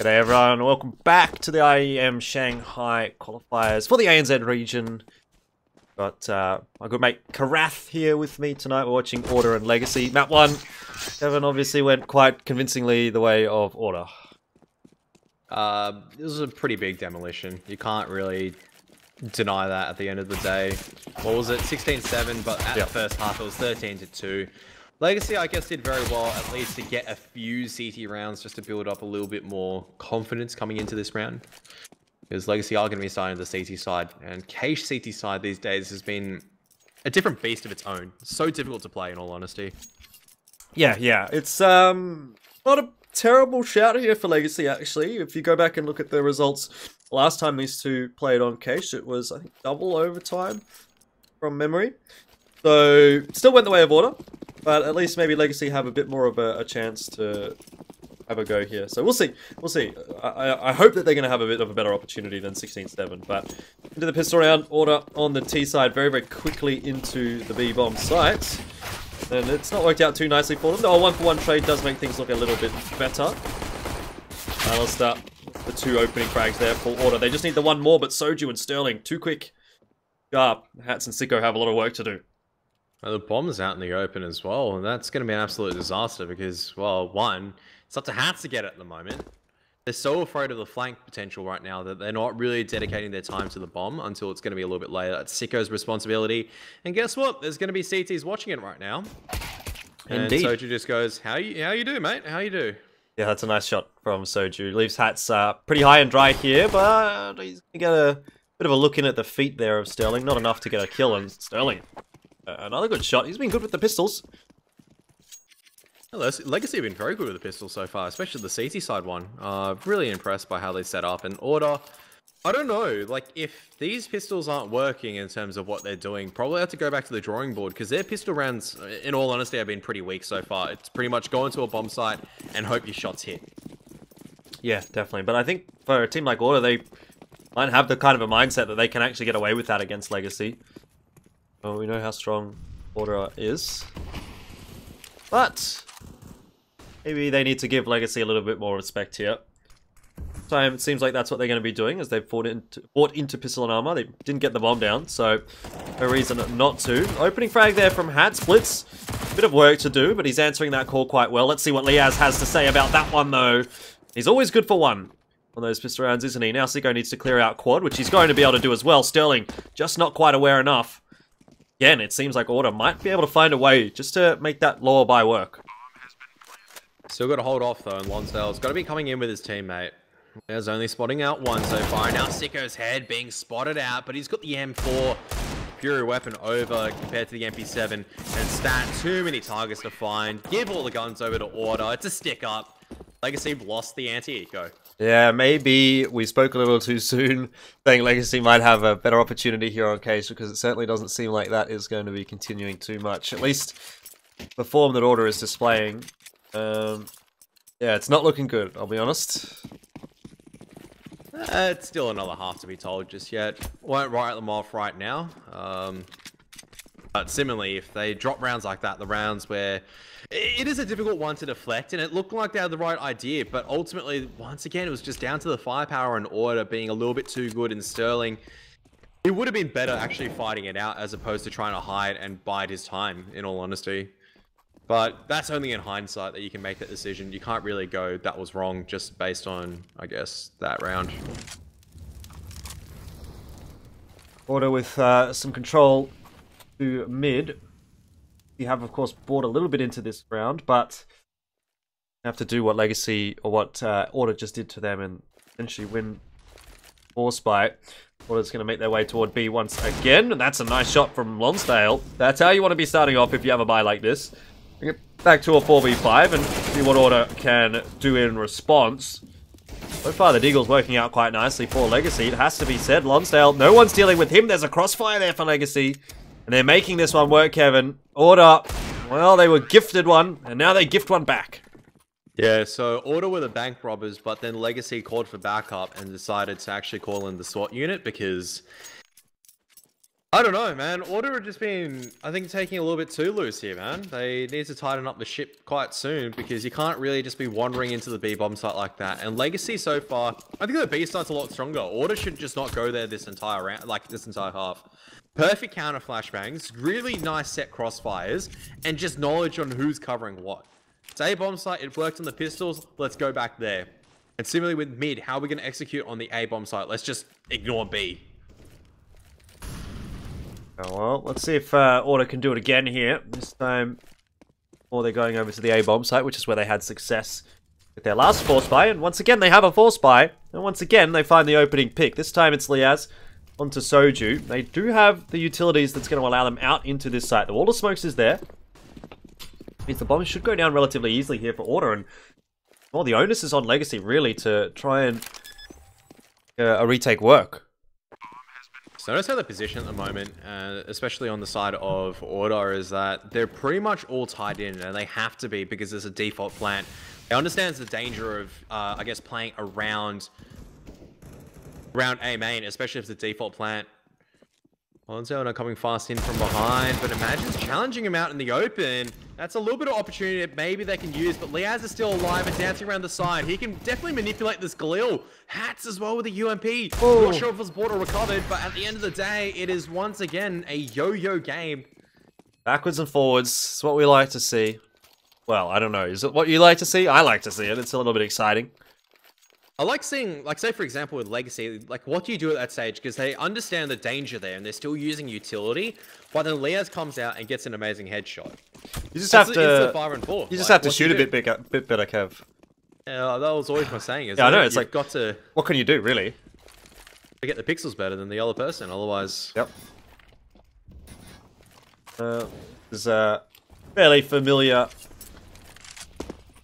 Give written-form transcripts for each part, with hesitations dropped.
G'day everyone, welcome back to the IEM Shanghai qualifiers for the ANZ region. Got my good mate Karath here with me tonight. We're watching Order and Legacy. Map 1, Kevin obviously went quite convincingly the way of Order. This was a pretty big demolition. You can't really deny that at the end of the day. What was it? 16-7, but at the first half it was 13-2. Legacy, I guess, did very well, at least to get a few CT rounds just to build up a little bit more confidence coming into this round. Because Legacy are going to be starting the CT side, and Cache CT side these days has been a different beast of its own. So difficult to play, in all honesty. Yeah. It's not a terrible shout here for Legacy, actually. If you go back and look at the results, last time these two played on Cache, it was, I think, double overtime from memory. So, still went the way of Order, but at least maybe Legacy have a bit more of a chance to have a go here. So we'll see. We'll see. I hope that they're going to have a bit of a better opportunity than 16-7. But into the pistol round, Order on the T side very, very quickly into the B bomb site. And it's not worked out too nicely for them. Though a 1-for-1 trade does make things look a little bit better. Let's start the two opening frags there for Order. They just need the one more, but Soju and Sterling, too quick. Sharp. Hats and Sicko have a lot of work to do. Well, the bomb's out in the open as well, and that's going to be an absolute disaster because, well, one, it's up to Hats to get it at the moment. They're so afraid of the flank potential right now that they're not really dedicating their time to the bomb until it's going to be a little bit later. That's Sicko's responsibility. And guess what? There's going to be CTs watching it right now. Indeed. And Soju just goes, how you do, mate? How you do? Yeah, that's a nice shot from Soju. Leaves Hats pretty high and dry here, but he's going to get a bit of a look in at the feet there of Sterling. Not enough to get a kill, and Sterling, another good shot. He's been good with the pistols. Legacy have been very good with the pistols so far, especially the CT side one. Really impressed by how they set up. And Order, I don't know, like, if these pistols aren't working in terms of what they're doing, probably have to go back to the drawing board, because their pistol rounds, in all honesty, have been pretty weak so far. It's pretty much go into a bomb site and hope your shots hit. Yeah, definitely. But I think for a team like Order, they might have the kind of a mindset that they can actually get away with that against Legacy. Well, we know how strong Order is. But maybe they need to give Legacy a little bit more respect here. Time it seems like that's what they're going to be doing, as they've fought into pistol and armor. They didn't get the bomb down, so no reason not to. Opening frag there from Hats. Blitz, bit of work to do, but he's answering that call quite well. Let's see what Liaz has to say about that one, though. He's always good for one on those pistol rounds, isn't he? Now Sicko needs to clear out quad, which he's going to be able to do as well. Sterling, just not quite aware enough. Again, it seems like Order might be able to find a way just to make that lower buy work. Still got to hold off, though, and Lonsdale's got to be coming in with his teammate. There's only spotting out one so far. Now Sicko's head being spotted out, but he's got the M4 Fury weapon over compared to the MP7. And Stat, too many targets to find. Give all the guns over to Order. It's a stick up. Legacy lost the anti-eco. Yeah, maybe we spoke a little too soon, saying Legacy might have a better opportunity here on Cache, because it certainly doesn't seem like that is going to be continuing too much. At least the form that Order is displaying. Yeah, it's not looking good, I'll be honest. It's still another half to be told just yet. Won't write them off right now. But similarly, if they drop rounds like that, the rounds where it is a difficult one to deflect, and it looked like they had the right idea, but ultimately, once again, it was just down to the firepower and Order being a little bit too good in Sterling. It would have been better actually fighting it out as opposed to trying to hide and bide his time, in all honesty. But that's only in hindsight that you can make that decision. You can't really go, that was wrong, just based on, I guess, that round. Order with some control to mid. You have, of course, bought a little bit into this round, but you have to do what Legacy, or what Order just did to them, and essentially win Force Spite. Order's going to make their way toward B once again, and that's a nice shot from Lonsdale. That's how you want to be starting off if you have a buy like this. Bring it back to a 4v5 and see what Order can do in response. So far, the Deagle's working out quite nicely for Legacy. It has to be said, Lonsdale, no one's dealing with him. There's a crossfire there for Legacy. And they're making this one work, Kevin. Order, well, they were gifted one, and now they gift one back. Yeah, so Order were the bank robbers, but then Legacy called for backup and decided to actually call in the SWAT unit because I don't know, man. Order have just been, I think, taking a little bit too loose here, man. They need to tighten up the ship quite soon because you can't really just be wandering into the B bomb site like that. And Legacy so far, I think the B site's a lot stronger. Order should just not go there this entire round, like this entire half. Perfect counter flashbangs, really nice set crossfires, and just knowledge on who's covering what. It's A bomb site, it worked on the pistols, let's go back there. And similarly with mid, how are we going to execute on the A bomb site? Let's just ignore B. Oh, well, let's see if Order can do it again here. This time, or they're going over to the A-bomb site, which is where they had success with their last force buy. And once again, they have a force buy. And once again, they find the opening pick. This time, it's Liaz onto Soju. They do have the utilities that's going to allow them out into this site. The wall of smokes is there. Means the bombs should go down relatively easily here for Order. And, well, the onus is on Legacy, really, to try and a retake work. So notice how the position at the moment, especially on the side of Order, is that they're pretty much all tied in, and they have to be because there's a default plant. It understands the danger of, I guess, playing around A main, especially if it's a default plant. Alonso not coming fast in from behind, but imagine challenging him out in the open. That's a little bit of opportunity that maybe they can use, but Liaz is still alive and dancing around the side. He can definitely manipulate this Galil. Hats as well with the UMP. Oh. Not sure if it was bought or recovered, but at the end of the day, it is once again a yo-yo game. Backwards and forwards, it's what we like to see. Well, I don't know. Is it what you like to see? I like to see it. It's a little bit exciting. I like seeing, like, say for example with Legacy, like, what do you do at that stage? Because they understand the danger there and they're still using utility, but then Liaz comes out and gets an amazing headshot. You just have to. It's 5 and 4. You just have to shoot a bit better, Kev. Yeah, that was always my saying. Is yeah, I know. It's You've like, got to. What can you do, really? Get the pixels better than the other person, otherwise. Yep. There's a fairly familiar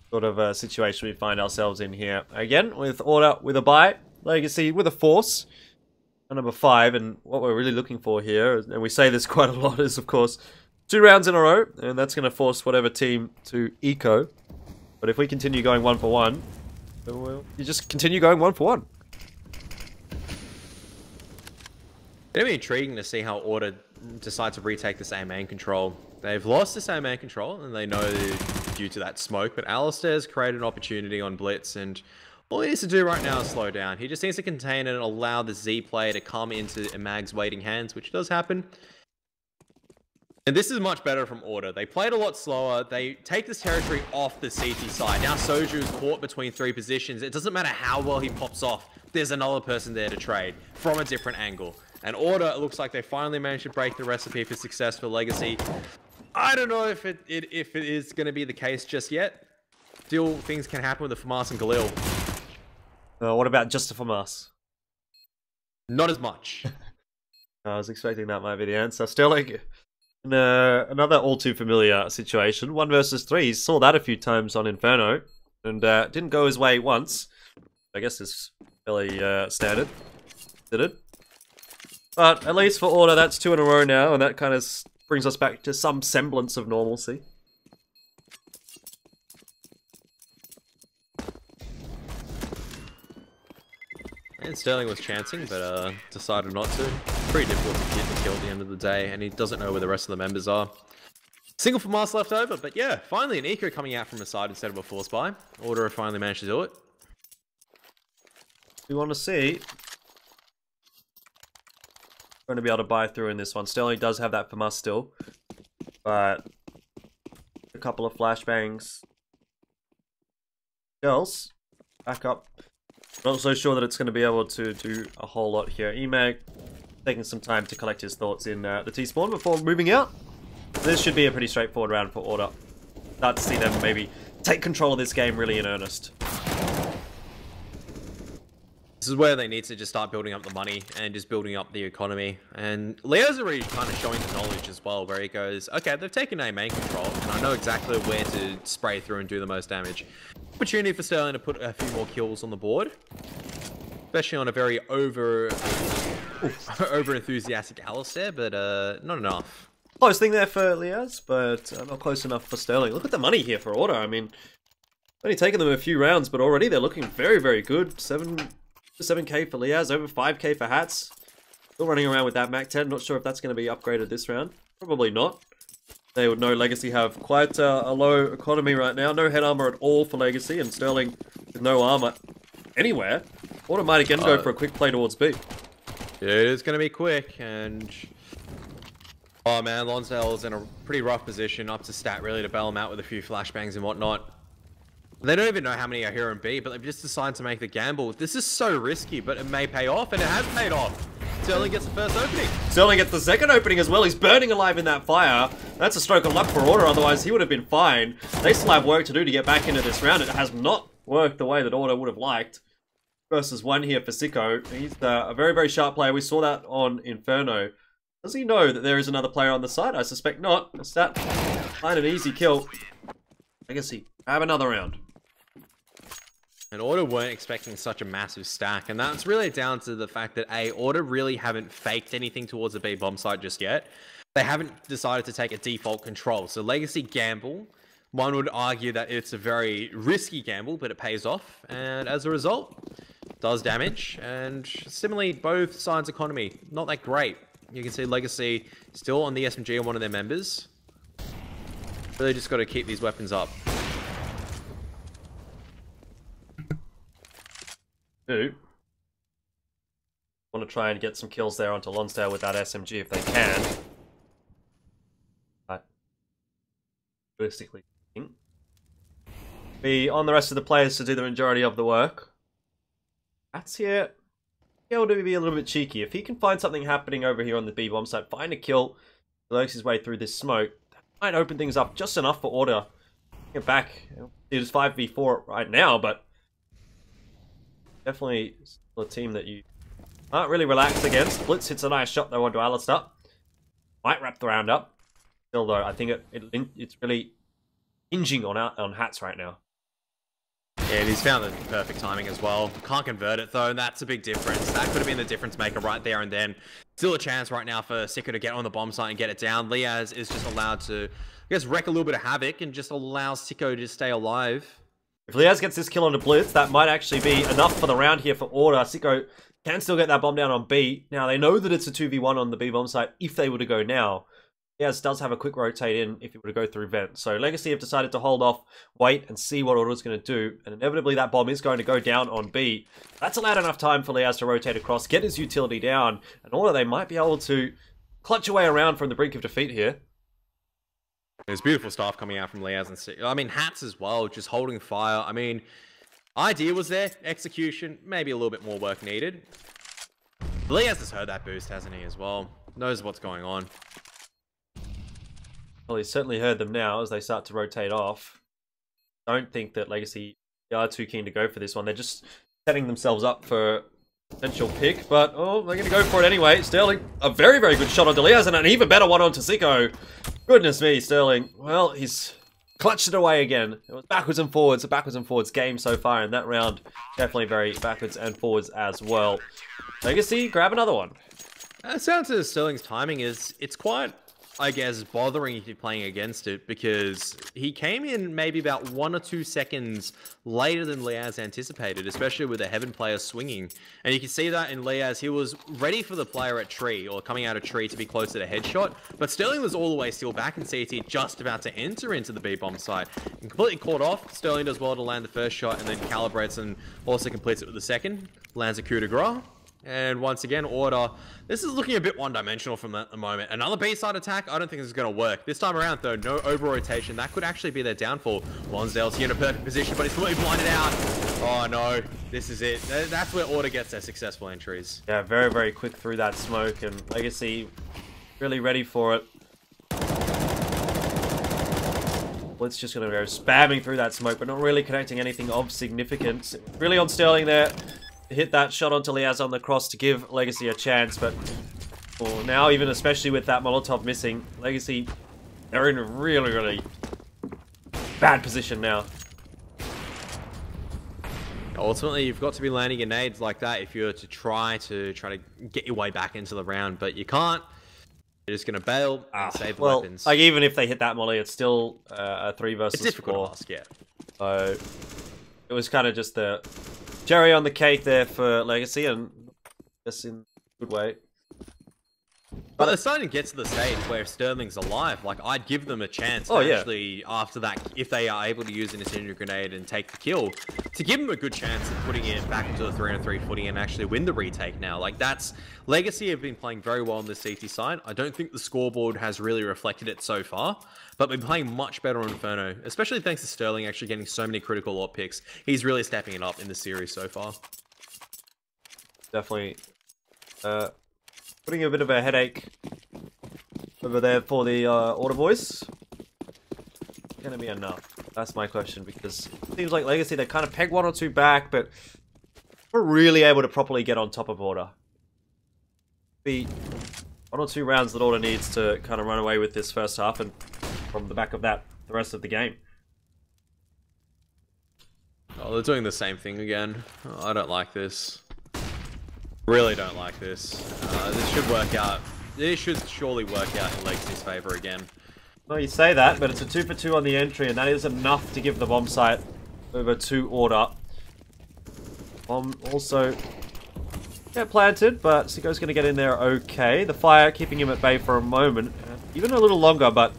sort of a situation we find ourselves in here. Again, with Order with a buy, Legacy with a force. Number 5, and what we're really looking for here, and we say this quite a lot, is of course 2 rounds in a row, and that's going to force whatever team to eco. But if we continue going 1 for 1, well, you just continue going 1 for 1. It'll be intriguing to see how Order decide to retake this A main control. They've lost this A main control, and they know due to that smoke, but Alistair's created an opportunity on Blitz, and all he needs to do right now is slow down. He just needs to contain it and allow the Z player to come into Mag's waiting hands, which does happen. And this is much better from Order. They played a lot slower. They take this territory off the CT side. Now Soju is caught between 3 positions. It doesn't matter how well he pops off. There's another person there to trade from a different angle. And Order, it looks like they finally managed to break the recipe for success for Legacy. I don't know if it is going to be the case just yet. Still, things can happen with the FAMAS and Galil. What about just a FAMAS? Not as much. I was expecting that might be the answer. Sterling, in another all too familiar situation, 1 versus 3. He saw that a few times on Inferno, and didn't go his way once. I guess it's fairly standard. Did it? But at least for Order, that's 2 in a row now, and that kind of brings us back to some semblance of normalcy. And Sterling was chancing, but decided not to. Pretty difficult to get the kill at the end of the day, and he doesn't know where the rest of the members are. Single for Mars left over, but yeah, finally an eco coming out from the side instead of a force buy. Order have finally managed to do it. We want to see. Going to be able to buy through in this one. Sterling does have that FAMAS still, but a couple of flashbangs. Girls, back up. Not so sure that it's going to be able to do a whole lot here. Emag taking some time to collect his thoughts in the T-spawn before moving out. This should be a pretty straightforward round for Order. Start to see them maybe take control of this game really in earnest. This is where they need to just start building up the money and just building up the economy. And Leo's already kind of showing the knowledge as well, where he goes, okay, they've taken A main control, and I know exactly where to spray through and do the most damage. Opportunity for Sterling to put a few more kills on the board, especially on a very over enthusiastic Alistair, but not enough. Close thing there for Liaz, but not close enough for Sterling. Look at the money here for Order. I mean, only taken them a few rounds, but already they're looking very, very good. 7K for Liaz, over 5K for Hats. Still running around with that Mac 10. Not sure if that's going to be upgraded this round. Probably not. They would know Legacy have quite a low economy right now. No head armor at all for Legacy, and Sterling with no armor anywhere. Order might again go for a quick play towards B. Yeah, it is going to be quick, and... Oh man, Lonsdale's in a pretty rough position, up to stat really to bail him out with a few flashbangs and whatnot. They don't even know how many are here in B, but they've just decided to make the gamble. This is so risky, but it may pay off, and it has paid off. Sterling gets the first opening. Sterling gets the second opening as well. He's burning alive in that fire. That's a stroke of luck for Order, otherwise he would have been fine. They still have work to do to get back into this round. It has not worked the way that Order would have liked. Versus 1 here for Sicko. He's a very, very sharp player. We saw that on Inferno. Does he know that there is another player on the side? I suspect not. It's that find an easy kill. Legacy, have another round. And Order weren't expecting such a massive stack, and that's really down to the fact that Order really haven't faked anything towards the B bomb site just yet. They haven't decided to take a default control. So Legacy gamble, one would argue that it's a very risky gamble, but it pays off, and as a result, does damage. And similarly, both sides' economy, not that great. You can see Legacy still on the SMG on one of their members. Really just got to keep these weapons up. Do want to try and get some kills there onto Lonsdale with that SMG if they can. But realistically speaking, be on the rest of the players to do the majority of the work. That's here. Able to be a little bit cheeky. If he can find something happening over here on the B bomb site, find a kill, lurks his way through this smoke, that might open things up just enough for Order. Get back. It is 5v4 right now, but definitely a team that you can't really relax against. Blitz hits a nice shot though onto Alistair. Might wrap the round up. Still though, I think it's really hinging on Hats right now. Yeah, and he's found the perfect timing as well. Can't convert it though, and that's a big difference. That could have been the difference maker right there and then. Still a chance right now for Sicko to get on the bomb site and get it down. Liaz is just allowed to, I guess, wreak a little bit of havoc and just allows Sicko to stay alive. If Liaz gets this kill onto Blitz, that might actually be enough for the round here for Order. Sicko can still get that bomb down on B. Now, they know that it's a 2v1 on the B bomb site if they were to go now. Liaz does have a quick rotate in if he were to go through vent. So Legacy have decided to hold off, wait, and see what Order's going to do. And inevitably, that bomb is going to go down on B. That's allowed enough time for Liaz to rotate across, get his utility down. And Order, they might be able to clutch away around from the brink of defeat here. There's beautiful stuff coming out from Liaz and Sicko. I mean, Hats as well, just holding fire. I mean, idea was there. Execution, maybe a little bit more work needed. Liaz has heard that boost, hasn't he, as well? Knows what's going on. Well, he's certainly heard them now as they start to rotate off. Don't think that Legacy are too keen to go for this one. They're just setting themselves up for potential pick, but oh, they're going to go for it anyway. Sterling, a very, very good shot on Liaz and an even better one onto Sicko. Goodness me, Sterling. Well, he's clutched it away again. It was backwards and forwards, a backwards and forwards game so far in that round. Definitely very backwards and forwards as well. Legacy, grab another one. Sounds to Sterling's timing is, it's quite, I guess, bothering if you're playing against it, because he came in maybe about 1 or 2 seconds later than Liaz anticipated, especially with the Heaven player swinging. And you can see that in Liaz, he was ready for the player at tree, or coming out of tree to be closer to headshot, but Sterling was all the way still back in CT, just about to enter into the B-bomb site. And completely caught off, Sterling does well to land the first shot, and then calibrates and also completes it with the second. Lands a coup de grace. And once again, Order, this is looking a bit one-dimensional from the moment. Another B-side attack, I don't think this is going to work. This time around, though, no over-rotation. That could actually be their downfall. Lonsdale's here in a perfect position, but he's completely blinded out. Oh, no. This is it. That's where Order gets their successful entries. Yeah, very, very quick through that smoke, and Legacy really ready for it. Blitz just going to go spamming through that smoke, but not really connecting anything of significance. Really on Sterling there. Hit that shot onto Liaz on the cross to give Legacy a chance, but well, now, even especially with that Molotov missing, Legacy, they're in a really, really bad position now. Ultimately, you've got to be landing your nades like that if you're to try to get your way back into the round, but you can't. You're just going to bail and save the weapons. Like, even if they hit that molly, it's still a 3 versus 4. It's difficult to ask, yeah. So, it was kind of just the cherry on the cake there for Legacy, and just in a good way. But they're starting to get to the stage where if Sterling's alive, like, I'd give them a chance Oh, to yeah. actually, after that, if they are able to use an incendiary grenade and take the kill, to give them a good chance of putting it back into the 3-on-3 footing and actually win the retake now. Like, that's... Legacy have been playing very well on the CT side. I don't think the scoreboard has really reflected it so far, but been playing much better on Inferno, especially thanks to Sterling actually getting so many critical AWP picks. He's really stepping it up in the series so far. Definitely putting a bit of a headache over there for the Order Boys. Gonna be enough? That's my question, because it seems like Legacy, they kind of peg 1 or 2 back, but we're really able to properly get on top of Order. Be 1 or 2 rounds that Order needs to kind of run away with this first half, and from the back of that, the rest of the game. Oh, they're doing the same thing again. Oh, I don't like this. Really don't like this. This should work out. This should surely work out in Legacy's favor again. Well, you say that, but it's a 2 for 2 on the entry, and that is enough to give the bomb site over to Order. Bomb also get planted, but Siko's going to get in there okay. The fire keeping him at bay for a moment, even a little longer, but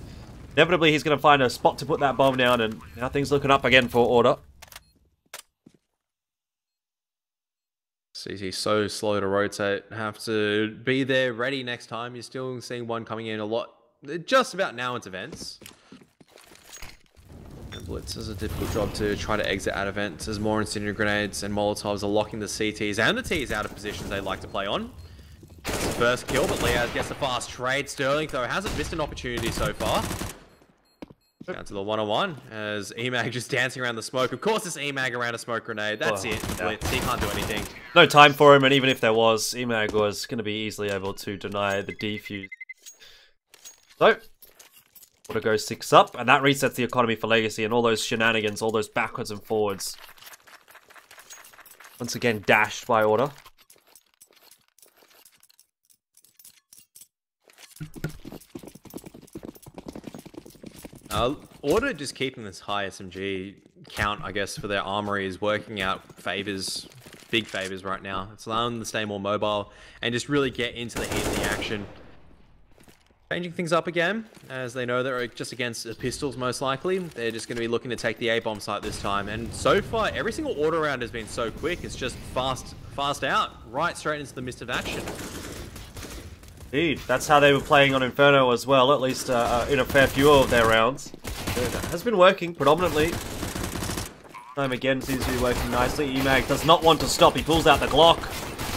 inevitably he's going to find a spot to put that bomb down, and now things looking up again for Order. CT so slow to rotate. Have to be there ready next time. You're still seeing one coming in a lot. Just about now into vents. And Blitz has a difficult job to try to exit out of vents as more incendiary grenades and Molotovs are locking the CTs and the Ts out of positions they like to play on. It's the first kill, but Leaz gets a fast trade. Sterling, though, hasn't missed an opportunity so far. Down to the 1-on-1 as EMAG just dancing around the smoke. Of course, it's EMAG around a smoke grenade. That's it. Blitz. He can't do anything. No time for him, and even if there was, EMAG was going to be easily able to deny the defuse. So, Order goes 6 up, and that resets the economy for Legacy, and all those shenanigans, all those backwards and forwards. Once again, dashed by Order. Order just keeping this high SMG count, I guess, for their armory is working out favors, big favors right now. It's allowing them to stay more mobile and just really get into the heat of the action. Changing things up again, as they know they're just against the pistols most likely. They're just going to be looking to take the A-bomb site this time. And so far, every single Order round has been so quick. It's just fast out, right straight into the mist of action. Indeed, that's how they were playing on Inferno as well, at least in a fair few of their rounds. It has been working predominantly. Time again seems to be working nicely. EMAG does not want to stop. He pulls out the Glock,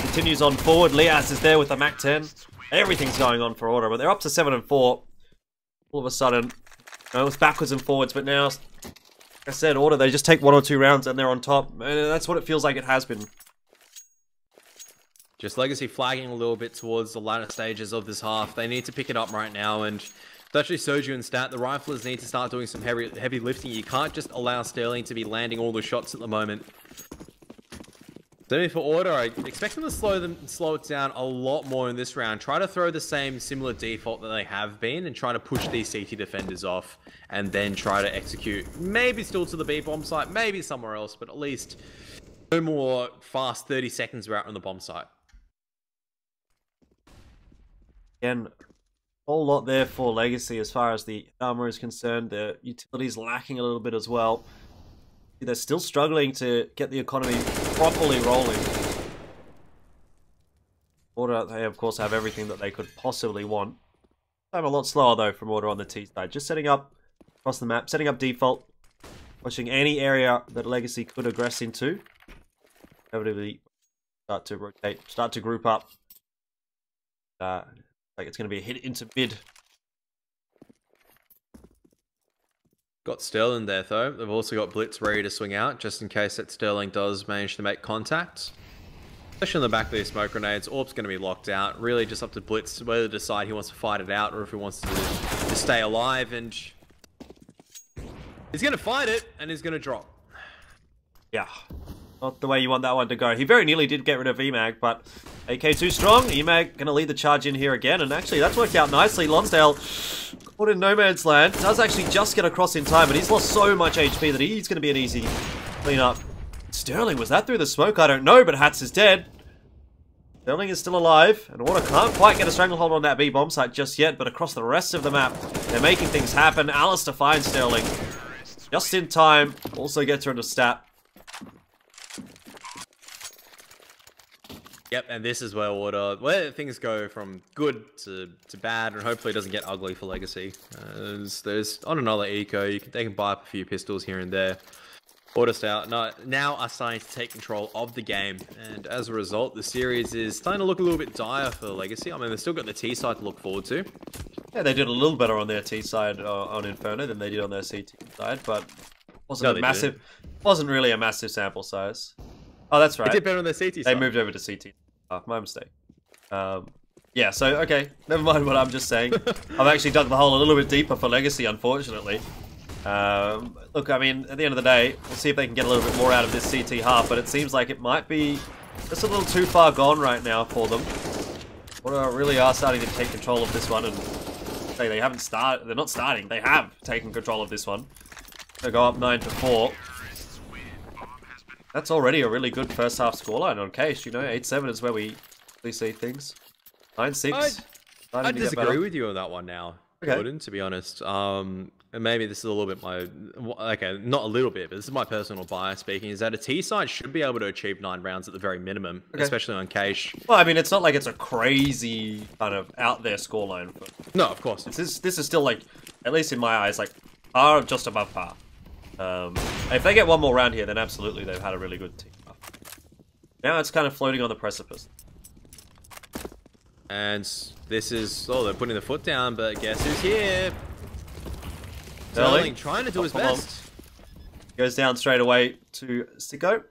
continues on forward. Lias is there with the MAC-10. Everything's going on for Order, but they're up to 7 and 4. All of a sudden, it was backwards and forwards, but now, like I said, Order, they just take 1 or 2 rounds and they're on top. And that's what it feels like it has been. Just Legacy flagging a little bit towards the latter stages of this half. They need to pick it up right now, and especially Soju and Stat, the riflers need to start doing some heavy lifting. You can't just allow Sterling to be landing all the shots at the moment. Then for Order, I expect them to slow it down a lot more in this round. Try to throw the same similar default that they have been and try to push these CT defenders off and then try to execute. Maybe still to the B-bomb site, maybe somewhere else, but at least no more fast 30 seconds we're out on the bomb site. Again, a whole lot there for Legacy as far as the armor is concerned. The utility's lacking a little bit as well. They're still struggling to get the economy properly rolling. Order, they of course have everything that they could possibly want. I'm a lot slower though from Order on the T side. Just setting up across the map, setting up default, watching any area that Legacy could aggress into. Inevitably start to rotate, start to group up. Like it's going to be a hit into mid. Got Sterling there though. They've also got Blitz ready to swing out just in case that Sterling does manage to make contact. Especially in the back of these smoke grenades, Orb's going to be locked out. Really just up to Blitz whether to decide he wants to fight it out or if he wants to stay alive, and he's going to fight it and he's going to drop. Yeah, not the way you want that one to go. He very nearly did get rid of EMAG, but AK too strong. EMAG going to lead the charge in here again, and actually that's worked out nicely. Lonsdale caught in no man's land. Does actually just get across in time, but he's lost so much HP that he's going to be an easy clean up. Sterling, was that through the smoke? I don't know, but Hats is dead. Sterling is still alive, and Order can't quite get a stranglehold on that B bomb site just yet, but across the rest of the map, they're making things happen. Alistair finds Sterling just in time, also gets her into stat. Yep, and this is where things go from good to bad, and hopefully it doesn't get ugly for Legacy. There's on another eco, they can buy up a few pistols here and there. Order Stout now are starting to take control of the game, and as a result, the series is starting to look a little bit dire for Legacy. I mean, they've still got the T side to look forward to. Yeah, they did a little better on their T side on Inferno than they did on their CT side, but wasn't really a massive sample size. Oh, that's right. They did better on their CT side. They moved over to CT. Oh, my mistake. Yeah, so, okay. Never mind what I'm just saying. I've actually dug the hole a little bit deeper for Legacy, unfortunately. Look, I mean, at the end of the day, we'll see if they can get a little bit more out of this CT half, but it seems like it might be just a little too far gone right now for them. Order really are starting to take control of this one, and say they haven't started. They're not starting. They have taken control of this one. They go up 9-4. That's already a really good first half scoreline on Case. You know, 8-7 is where we see things. 9-6. I disagree with you on that one now, okay. Gordon, to be honest. And maybe this is a little bit okay, not a little bit, but this is my personal bias speaking, is that a T side should be able to achieve 9 rounds at the very minimum, especially on Case. Well, I mean, it's not like it's a crazy kind of out there scoreline. No, of course not. This is still like, at least in my eyes, like par, just above par. If they get one more round here, then absolutely they've had a really good team. Now it's kind of floating on the precipice. And this is, they're putting the foot down, but guess who's here? Sterling trying to do his best. Goes down straight away to Sicko.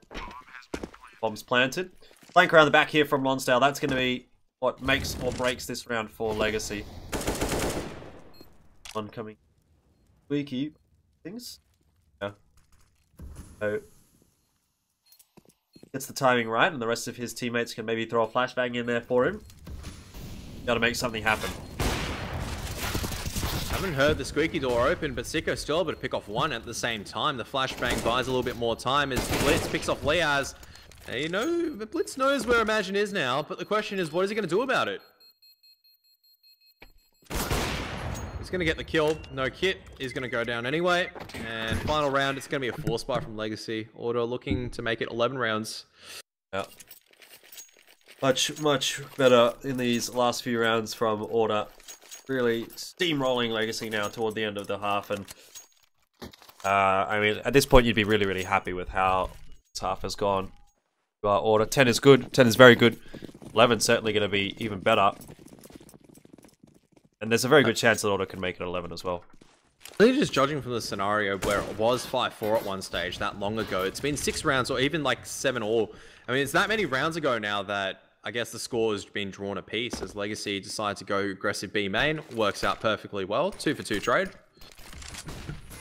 Bombs planted. Flank around the back here from Lonsdale. That's going to be what makes or breaks this round for Legacy. Oncoming squeaky things. Yeah. So gets the timing right, and the rest of his teammates can maybe throw a flashbang in there for him. Got to make something happen. Haven't heard the squeaky door open, but Sicko still able to pick off one at the same time. The flashbang buys a little bit more time as Blitz picks off Liaz. You know, Blitz knows where Imagine is now, but the question is, what is he going to do about it? He's going to get the kill. No kit. He's going to go down anyway. And final round, it's going to be a 4 spy from Legacy. Order looking to make it 11 rounds. Yeah. Much better in these last few rounds from Order. Really steamrolling Legacy now toward the end of the half, and I mean, at this point you'd be really happy with how this half has gone. Order 10 is good, 10 is very good, 11 certainly going to be even better, and there's a very good chance that Order can make it 11 as well. I think just judging from the scenario where it was 5-4 at one stage that long ago, it's been 6 rounds or even like 7 all. I mean, it's that many rounds ago now that I guess the score has been drawn a piece as Legacy decide to go aggressive B main. Works out perfectly well. 2-for-2 trade.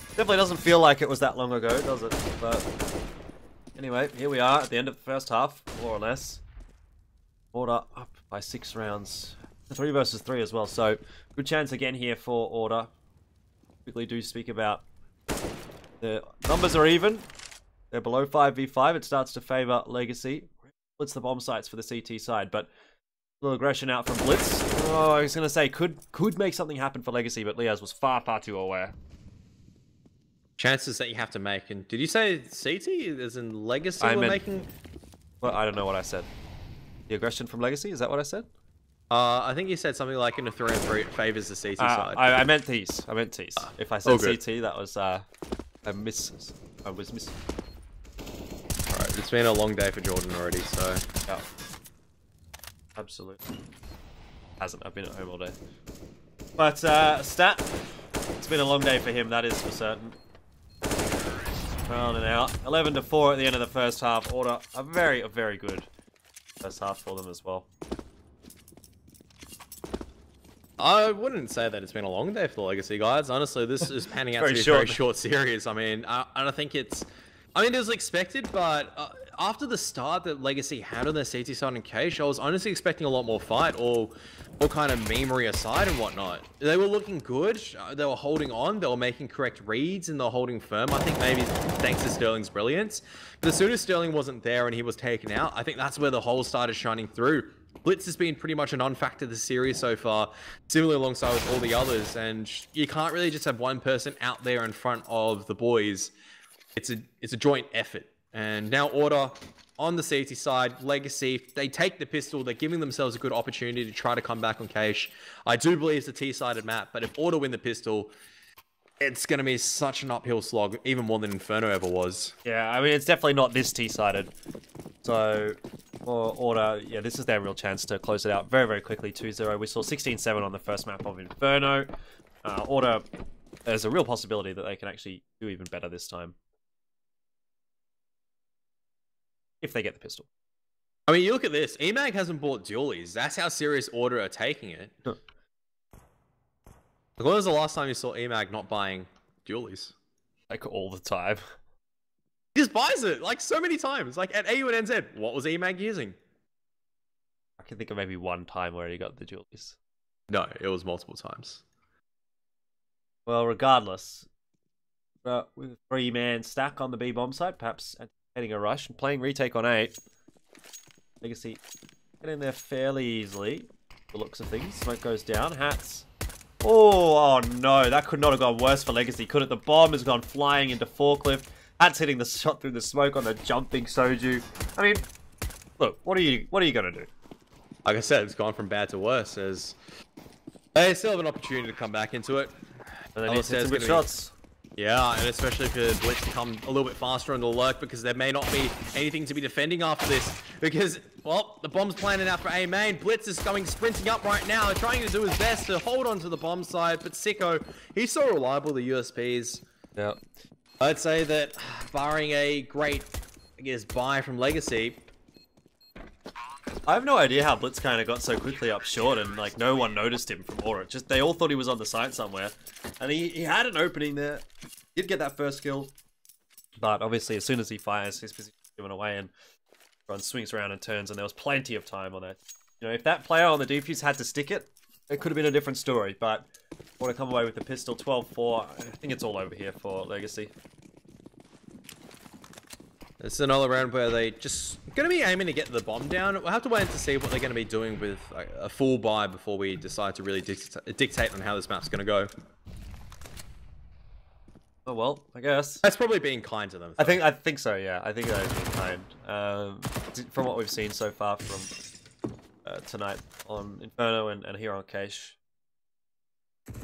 Definitely doesn't feel like it was that long ago, does it? But anyway, here we are at the end of the first half, more or less. Order up by 6 rounds. 3 versus 3 as well, so good chance again here for Order. Quickly do speak about the numbers are even. They're below 5v5. It starts to favor Legacy. Blitz the bomb sites for the CT side, but a little aggression out from Blitz. Oh, I was going to say, could make something happen for Legacy, but Liaz was far too aware. Chances that you have to make, and did you say CT as in Legacy making? Well, I don't know what I said. The aggression from Legacy, is that what I said? I think you said something like in a 3-on-3 it favors the CT side. I meant these. If I said CT, that was I was missing. Alright, it's been a long day for Jordan already, so... Yeah. Absolutely. Hasn't. I've been at home all day. But, Stat, it's been a long day for him, that is for certain. Round and out. 11-4 at the end of the first half. Order a very good first half for them as well. I wouldn't say that it's been a long day for the Legacy guys. Honestly, this is panning out to be a very short series. I mean, I don't think it's... I mean, it was expected, but after the start that Legacy had on their CT side and Cache, I was honestly expecting a lot more fight, or kind of memery aside and whatnot. They were looking good, they were holding on, they were making correct reads, and they were holding firm. I think maybe thanks to Sterling's brilliance. But as soon as Sterling wasn't there and he was taken out, I think that's where the holes started shining through. Blitz has been pretty much a non-factor this series so far, similarly alongside with all the others, and you can't really just have one person out there in front of the boys. It's a joint effort. And now Order on the CT side, Legacy, they take the pistol, they're giving themselves a good opportunity to try to come back on Cache. I do believe it's a T-sided map, but if Order win the pistol, it's going to be such an uphill slog, even more than Inferno ever was. Yeah, I mean, it's definitely not this T-sided. So, for Order, yeah, this is their real chance to close it out very, very quickly, 2-0. We saw 16-7 on the first map of Inferno. Order, there's a real possibility that they can actually do even better this time. If they get the pistol. I mean, you look at this. EMAG hasn't bought dualies. That's how serious Order are taking it. Huh. Like, when was the last time you saw EMAG not buying dualies? Like, all the time. He just buys it, like, so many times. Like, at AU and NZ, what was EMAG using? I can think of maybe one time where he got the dualies. No, it was multiple times. Well, regardless, with a 3-man stack on the B bomb side, perhaps heading a rush and playing retake on 8. Legacy get in there fairly easily. The looks of things. Smoke goes down. Hats. Oh no, that could not have gone worse for Legacy, could it? The bomb has gone flying into Forklift. Hats hitting the shot through the smoke on the jumping Soju. I mean, look, what are you gonna do? Like I said, it's gone from bad to worse as they still have an opportunity to come back into it. And then he's hit some good shots. Yeah, and especially for Blitz to come a little bit faster on the lurk, because there may not be anything to be defending after this. Because, well, the bomb's planning out for A main. Blitz is sprinting up right now, trying to do his best to hold on to the bomb side. But Sicko, he's so reliable, the USPs. Yeah. I'd say that, barring a great, I guess, buy from Legacy. I have no idea how Blitz kind of got so quickly up short and, like, no one noticed him from Aura. Just, they all thought he was on the side somewhere. And he had an opening there. Did get that first kill. But obviously, as soon as he fires, his position is given away and everyone swings around and turns, and there was plenty of time on that. You know, if that player on the defuse had to stick it, it could have been a different story. But want to come away with the pistol, 12-4. I think it's all over here for Legacy. It's another round where they just going to be aiming to get the bomb down. We'll have to wait to see what they're going to be doing with a full buy before we decide to really dictate on how this map's going to go. Oh well, I guess. That's probably being kind to them. I think so, yeah. I think that is being kind. From what we've seen so far from tonight on Inferno and here on Cache.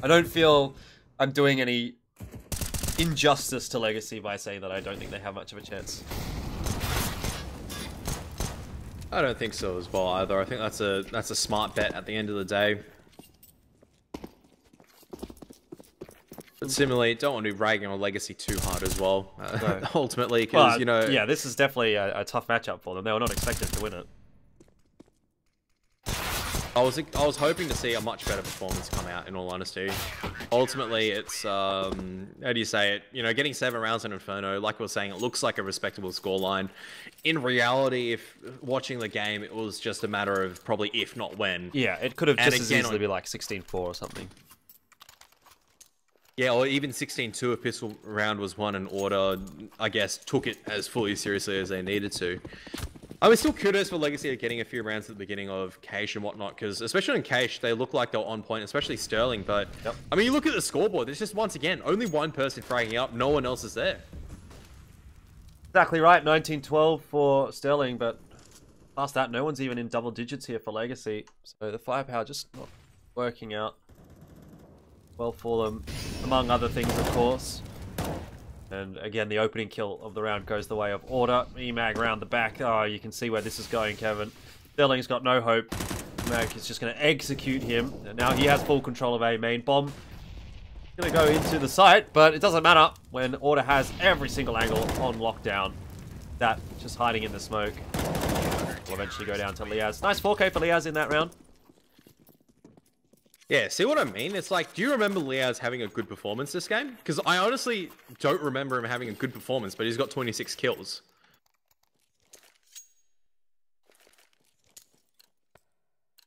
I don't feel I'm doing any injustice to Legacy by saying that I don't think they have much of a chance. I don't think so as well either. I think that's a smart bet at the end of the day. But similarly, don't want to be ragging on Legacy too hard as well. No. Ultimately, because, you know... Yeah, this is definitely a tough matchup for them. They were not expected to win it. I was hoping to see a much better performance come out, in all honesty. Ultimately, it's, how do you say it? You know, getting 7 rounds in Inferno, like we were saying, it looks like a respectable scoreline. In reality, if watching the game, it was just a matter of probably if, not when. Yeah, it could have just as easily be like 16-4 or something. Yeah, or even 16-2 if pistol round was won and Order, I guess, took it as fully seriously as they needed to. I was still kudos for Legacy at getting a few rounds at the beginning of Cache and whatnot, because especially in Cache, they look like they're on point, especially Sterling. But, yep. I mean, you look at the scoreboard, there's just, once again, only one person fragging up, no one else is there. Exactly right, 19-12 for Sterling, but past that, no one's even in double digits here for Legacy. So the firepower just not working out well for them, among other things, of course. And again, the opening kill of the round goes the way of Order. EMAG round the back. Oh, you can see where this is going, Kevin. Sterling's got no hope. EMAG is just going to execute him. And now he has full control of A main. Bomb going to go into the site, but it doesn't matter when Order has every single angle on lockdown. That just hiding in the smoke. Will eventually go down to Liaz. Nice 4K for Liaz in that round. Yeah, see what I mean? It's like, do you remember Liaz having a good performance this game? Because I honestly don't remember him having a good performance, but he's got 26 kills.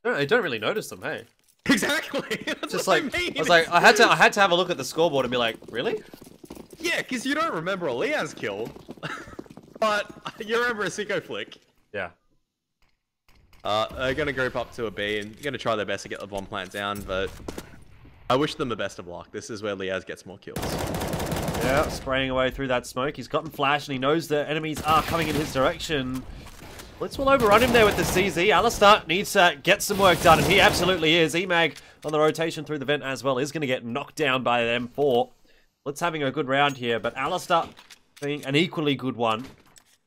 I don't really notice them, hey? Exactly. That's just what like, I mean. I was like, I had to have a look at the scoreboard and be like, really? Yeah, because you don't remember a Liaz kill, but you remember a Sicko flick. Yeah. They're going to group up to a B and going to try their best to get the bomb plant down, but I wish them the best of luck. This is where Liaz gets more kills. Yeah, spraying away through that smoke. He's gotten flash and he knows the enemies are coming in his direction. Blitz will overrun him there with the CZ. Alistar needs to get some work done, and he absolutely is. Emag on the rotation through the vent as well is going to get knocked down by them 4. Blitz having a good round here, but Alistar being an equally good one.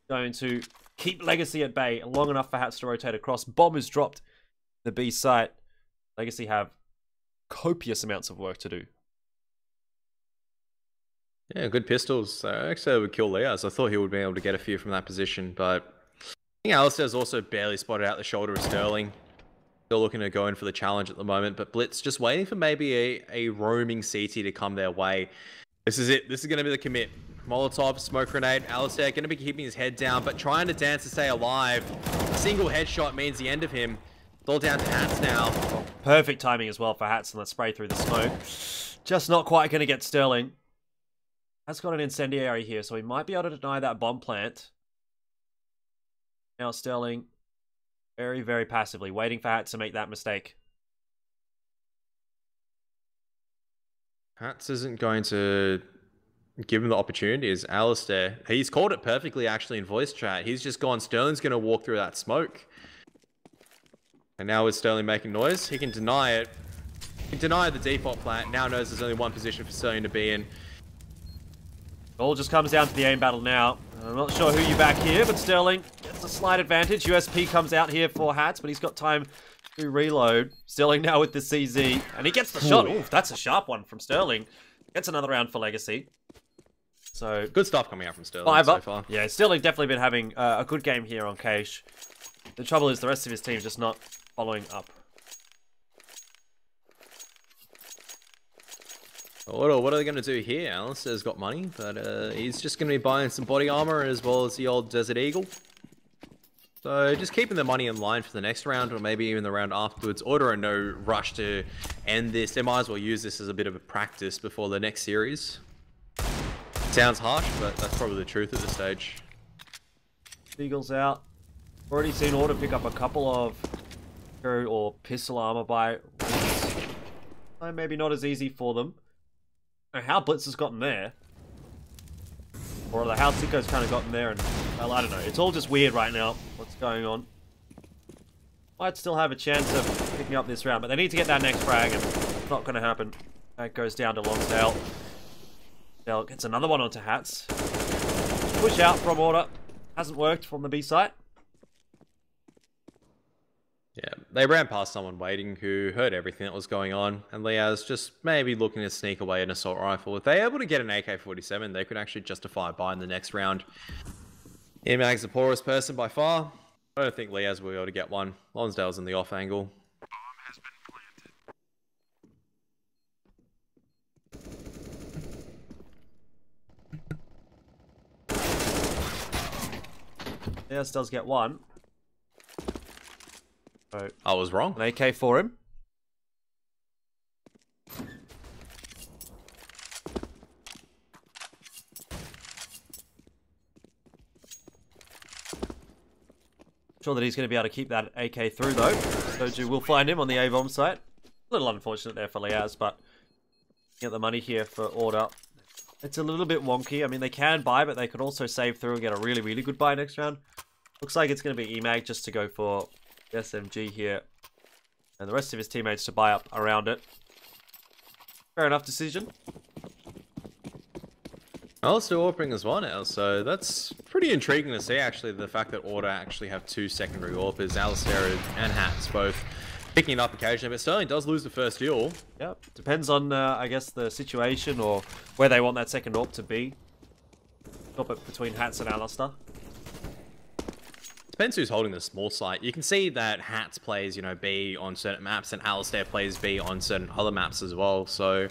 Going to keep Legacy at bay long enough for Hats to rotate across. Bomb is dropped the B site. Legacy have copious amounts of work to do. Yeah, good pistols. Actually, I would kill Liaz. I thought he would be able to get a few from that position, but I think Alistair's also barely spotted out the shoulder of Sterling. Still looking to go in for the challenge at the moment, but Blitz just waiting for maybe a roaming CT to come their way. This is it. This is going to be the commit. Molotov, smoke grenade. Alistair going to be keeping his head down, but trying to dance to stay alive. A single headshot means the end of him. It's all down to Hats now. Perfect timing as well for Hats, and let's spray through the smoke. Just not quite going to get Sterling. Has got an incendiary here, so he might be able to deny that bomb plant. Now Sterling, very, very passively, waiting for Hats to make that mistake. Hats isn't going to give him the opportunities. Alistair, he's called it perfectly actually in voice chat. He's just gone, Sterling's going to walk through that smoke. And now with Sterling making noise, he can deny it. He can deny the default plant. Now knows there's only one position for Sterling to be in. It all just comes down to the aim battle now. I'm not sure who you back here, but Sterling gets a slight advantage. USP comes out here for Hats, but he's got time to reload. Sterling now with the CZ, and he gets the shot. Ooh, that's a sharp one from Sterling. Gets another round for Legacy. So good stuff coming out from Sterling so far. Yeah, Sterling definitely been having a good game here on Cache. The trouble is the rest of his team just not following up. What are they going to do here? Alistair's got money, but he's just going to be buying some body armor as well as the old Desert Eagle. So just keeping the money in line for the next round, or maybe even the round afterwards. Order are no rush to end this. They might as well use this as a bit of a practice before the next series. Sounds harsh, but that's probably the truth at this stage. Eagle's out. Already seen Order pick up a couple of or pistol armor by maybe not as easy for them. How Blitz has gotten there, or how Sicko's kind of gotten there, and well, I don't know. It's all just weird right now. What's going on? Might still have a chance of picking up this round, but they need to get that next frag, and it's not going to happen. That goes down to Longsdale. Dale gets another one onto Hats. Push out from Order. Hasn't worked from the B site. Yeah, they ran past someone waiting who heard everything that was going on, and Liaz just maybe looking to sneak away an assault rifle. If they're able to get an AK-47, they could actually justify a buy in the next round. Emag's the poorest person by far. I don't think Liaz will be able to get one. Lonsdale's in the off angle. Liaz does get one. So, I was wrong. An AK for him. Sure that he's going to be able to keep that AK through though. Soju will find him on the A-bomb site. A little unfortunate there for Liaz, but get the money here for Order. It's a little bit wonky. I mean, they can buy, but they could also save through and get a really, really good buy next round. Looks like it's going to be Emag just to go for SMG here, and the rest of his teammates to buy up around it. Fair enough decision. Alistair AWPing as well now, so that's pretty intriguing to see actually, the fact that Order actually have two secondary AWPers, Alistair and Hats both picking it up occasionally, but Sterling does lose the first duel. Yep, depends on I guess the situation or where they want that second AWP to be. Drop it between Hats and Alistair. Depends who's holding the small site. You can see that Hats plays, B on certain maps, and Alistair plays B on certain other maps as well. So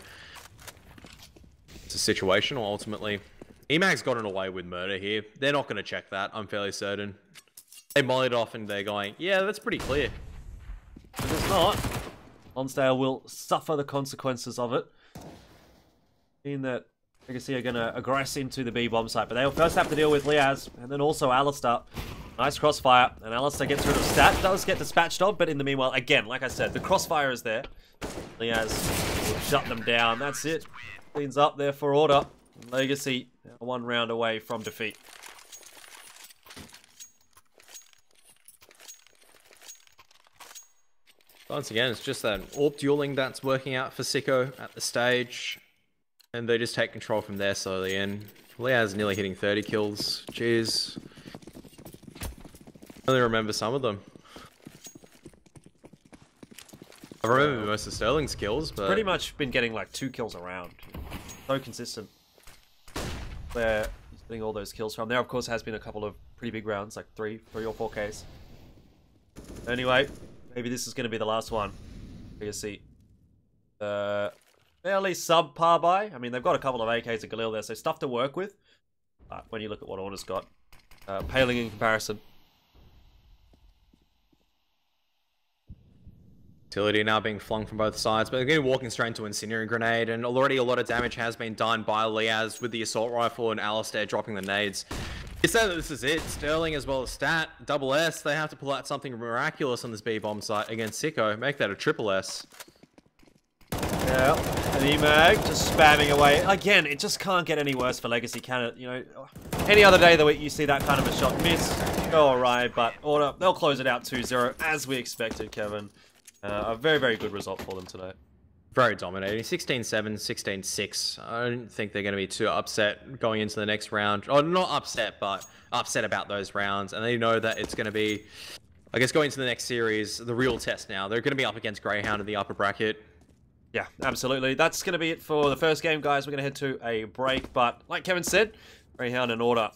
it's a situational ultimately. Emag's gotten away with murder here. They're not going to check that, I'm fairly certain. They mollied off and they're going, yeah, that's pretty clear. If it's not, Lonsdale will suffer the consequences of it. Being that Legacy are going to aggress into the B bomb site, but they'll first have to deal with Liaz and then also Alistair. Nice crossfire. And Alistair gets rid of Stat. Does get dispatched of, but in the meanwhile, again, like I said, the crossfire is there. Liaz will shut them down. That's it. Cleans up there for Order. Legacy, 1 round away from defeat. Once again, it's just that AWP dueling that's working out for Sicko at the stage. And they just take control from there slowly in. Liaz nearly hitting 30 kills. Jeez. I only remember some of them. I remember most of Sterling's kills, but... Pretty much been getting like 2 kills a round. So consistent. Where he's getting all those kills from. There, of course, has been a couple of pretty big rounds, like 3 or 4Ks. Anyway, maybe this is going to be the last one. You see. Fairly subpar buy. I mean, they've got a couple of AKs and Galil there, so stuff to work with. When you look at what Order's got. Paling in comparison. Utility now being flung from both sides, but they're going to be walking straight into Incendiary Grenade, and already a lot of damage has been done by Liaz with the Assault Rifle and Alistair dropping the nades. It's that this is it. Sterling as well as Stat, double S, they have to pull out something miraculous on this B-bomb site against Sicko, make that a triple S. Yeah, an EMAG just spamming away. Again, it just can't get any worse for Legacy, can it? You know, any other day of the week you see that kind of a shot miss, go alright, but Order, they'll close it out 2-0 as we expected, Kevin. A very, very good result for them today. Very dominating. 16-7, 16-6. I don't think they're going to be too upset going into the next round. Or not upset, but upset about those rounds. And they know that it's going to be, I guess, going into the next series, the real test now. They're going to be up against Greyhound in the upper bracket. Yeah, absolutely. That's going to be it for the first game, guys. We're going to head to a break. But like Kevin said, Greyhound and Order